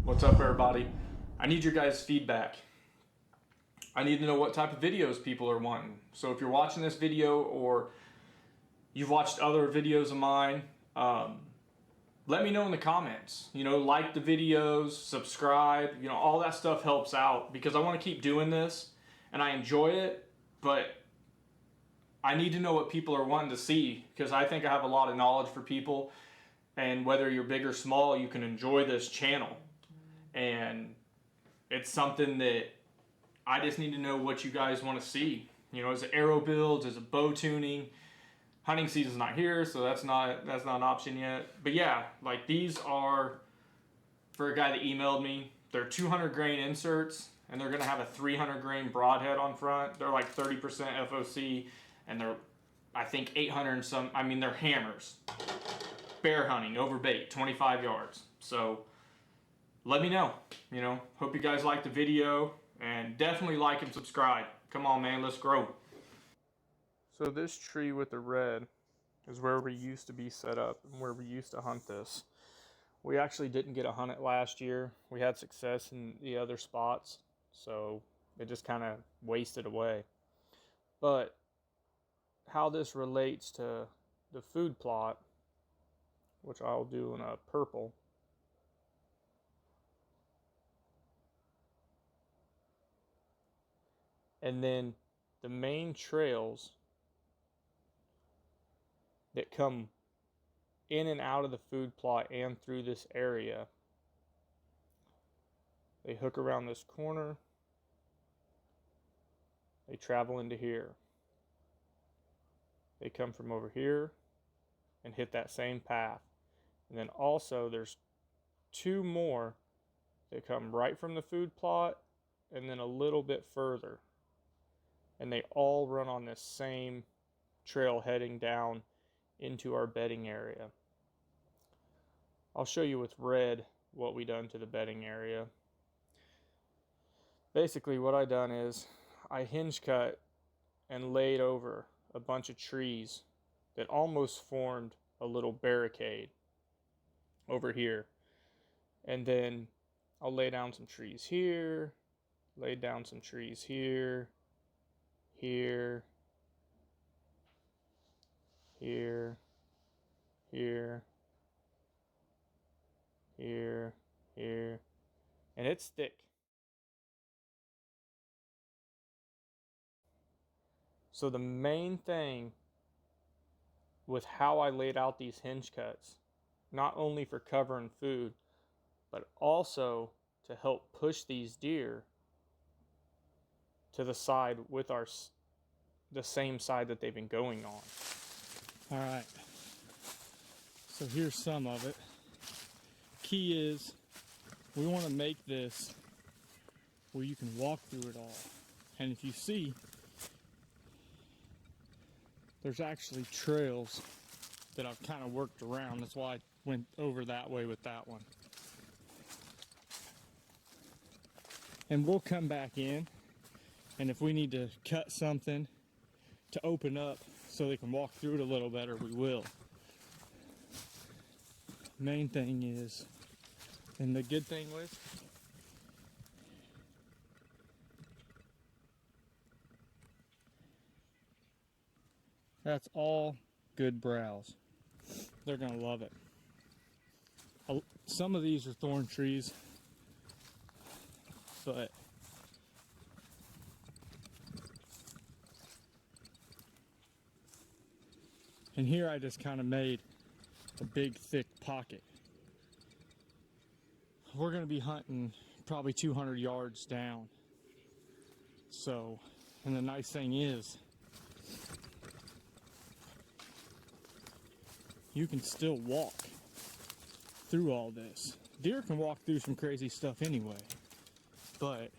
What's up, everybody? I need your guys' feedback. I need to know what type of videos people are wanting. So if you're watching this video or you've watched other videos of mine, let me know in the comments. Like the videos, subscribe, all that stuff helps out because I want to keep doing this and I enjoy it, but I need to know what people are wanting to see because I think I have a lot of knowledge for people, and whether you're big or small, you can enjoy this channel. And it's something that I just need to know what you guys want to see. Is it arrow builds? Is it bow tuning? Hunting season's not here, so that's not an option yet. But yeah, like these are for a guy that emailed me. They're 200 grain inserts, and they're gonna have a 300 grain broadhead on front. They're like 30% FOC, and they're I think 800 and some. I mean, they're hammers. Bear hunting over bait, 25 yards. So let me know. Hope you guys like the video, and definitely like and subscribe. Come on, man, let's grow. So this tree with the red is where we used to be set up and where we used to hunt this. We actually didn't get to hunt it last year. We had success in the other spots, so it just kind of wasted away. But how this relates to the food plot, which I'll do in a purple. And then the main trails that come in and out of the food plot and through this area, they hook around this corner, they travel into here. They come from over here and hit that same path. And then also there's two more that come right from the food plot and then a little bit further. And they all run on this same trail heading down into our bedding area. I'll show you with red what we done to the bedding area. Basically what I done is I hinge cut and laid over a bunch of trees that almost formed a little barricade over here. And then I'll lay down some trees here, lay down some trees here, here, here, here, here, here, and it's thick. So the main thing with how I laid out these hinge cuts, not only for cover and food, but also to help push these deer to the side with the same side that they've been going on. All right, so here's some of it. Key is we want to make this where you can walk through it all. And if you see, there's actually trails that I've kind of worked around. That's why I went over that way with that one. And we'll come back in, and if we need to cut something to open up so they can walk through it a little better, we will. Main thing is, and the good thing with that's all good browse. They're gonna love it. Some of these are thorn trees, but and here I just kind of made a big thick pocket. We're gonna be hunting probably 200 yards down. So, and the nice thing is, you can still walk through all this. Deer can walk through some crazy stuff anyway, but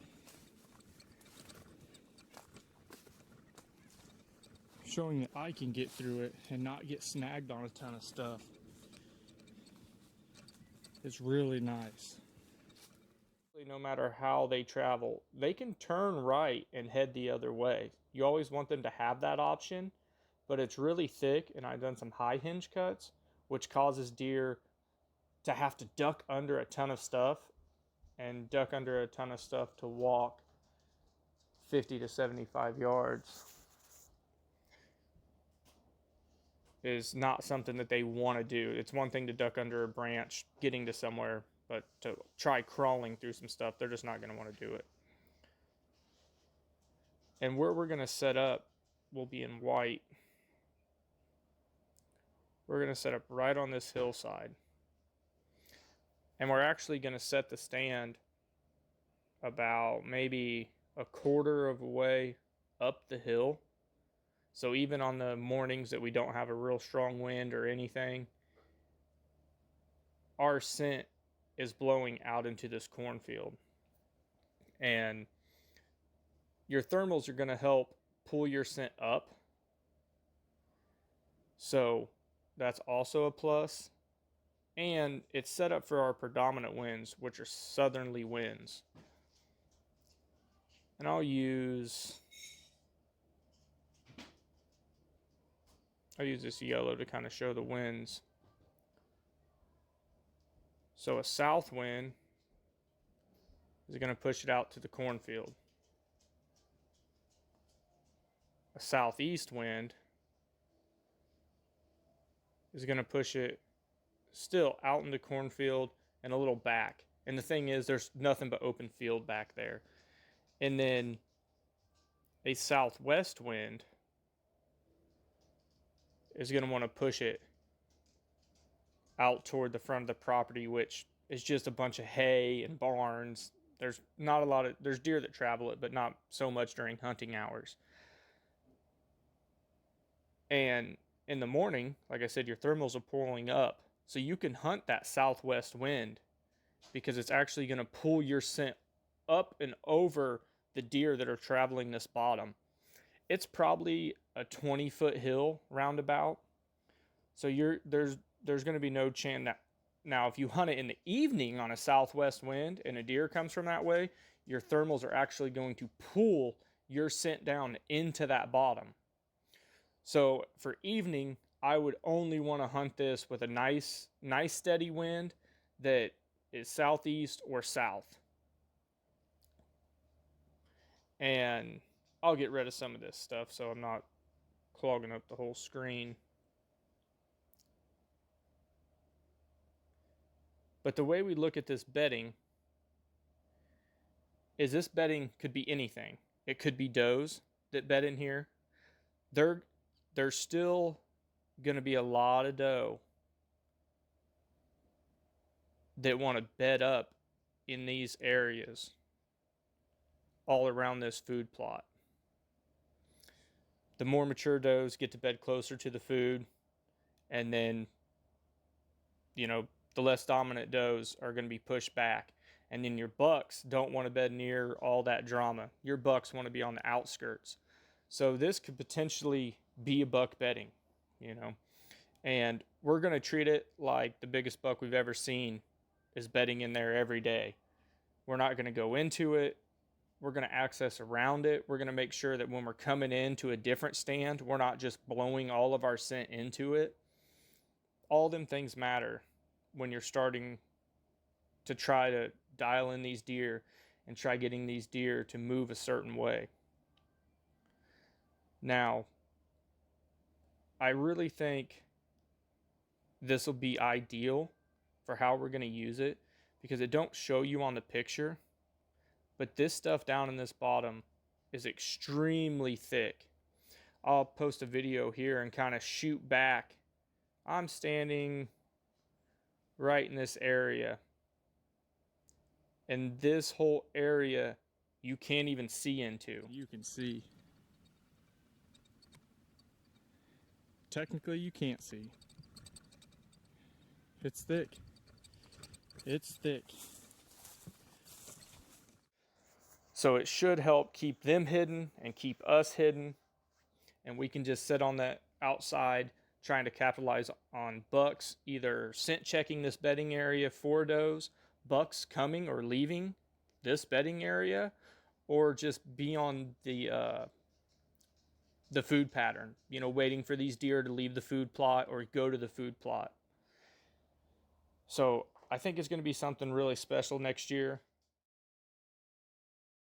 showing that I can get through it and not get snagged on a ton of stuff is really nice. No matter how they travel, they can turn right and head the other way. You always want them to have that option, but it's really thick, and I've done some high hinge cuts, which causes deer to have to duck under a ton of stuff and duck under a ton of stuff to walk 50 to 75 yards is not something that they want to do. It's one thing to duck under a branch getting to somewhere, but to try crawling through some stuff, they're just not going to want to do it. And where we're going to set up will be in white. We're going to set up right on this hillside. And we're actually going to set the stand about maybe a quarter of a way up the hill. So even on the mornings that we don't have a real strong wind or anything, our scent is blowing out into this cornfield. And your thermals are going to help pull your scent up. So that's also a plus. And it's set up for our predominant winds, which are southerly winds. And I'll use this yellow to kind of show the winds. So a south wind is going to push it out to the cornfield. A southeast wind is going to push it still out in the cornfield and a little back. And the thing is, there's nothing but open field back there. And then a southwest wind is going to want to push it out toward the front of the property, which is just a bunch of hay and barns. There's not a lot of, there's deer that travel it, but not so much during hunting hours. And in the morning, like I said, your thermals are pulling up. So you can hunt that southwest wind because it's actually going to pull your scent up and over the deer that are traveling this bottom. It's probably a 20-foot hill roundabout. So there's going to be no chance that, now if you hunt it in the evening on a southwest wind and a deer comes from that way, your thermals are actually going to pull your scent down into that bottom. So for evening, I would only want to hunt this with a nice steady wind that is southeast or south. And I'll get rid of some of this stuff so I'm not clogging up the whole screen. But the way we look at this bedding is this bedding could be anything. It could be does that bed in here. There's still going to be a lot of doe that want to bed up in these areas all around this food plot. The more mature does get to bed closer to the food, and then, the less dominant does are going to be pushed back. And then your bucks don't want to bed near all that drama. Your bucks want to be on the outskirts. So this could potentially be a buck bedding, and we're going to treat it like the biggest buck we've ever seen is bedding in there every day. We're not going to go into it. We're going to access around it. We're going to make sure that when we're coming into a different stand, we're not just blowing all of our scent into it. All them things matter when you're starting to try to dial in these deer and try getting these deer to move a certain way. Now, I really think this will be ideal for how we're going to use it because it don't show you on the picture, but this stuff down in this bottom is extremely thick. I'll post a video here and kind of shoot back. I'm standing right in this area, and this whole area you can't even see into. You can see. Technically, you can't see. It's thick. It's thick. So it should help keep them hidden and keep us hidden. And we can just sit on that outside trying to capitalize on bucks, either scent checking this bedding area for does, bucks coming or leaving this bedding area, or just be on the food pattern, waiting for these deer to leave the food plot or go to the food plot. So I think it's going to be something really special next year.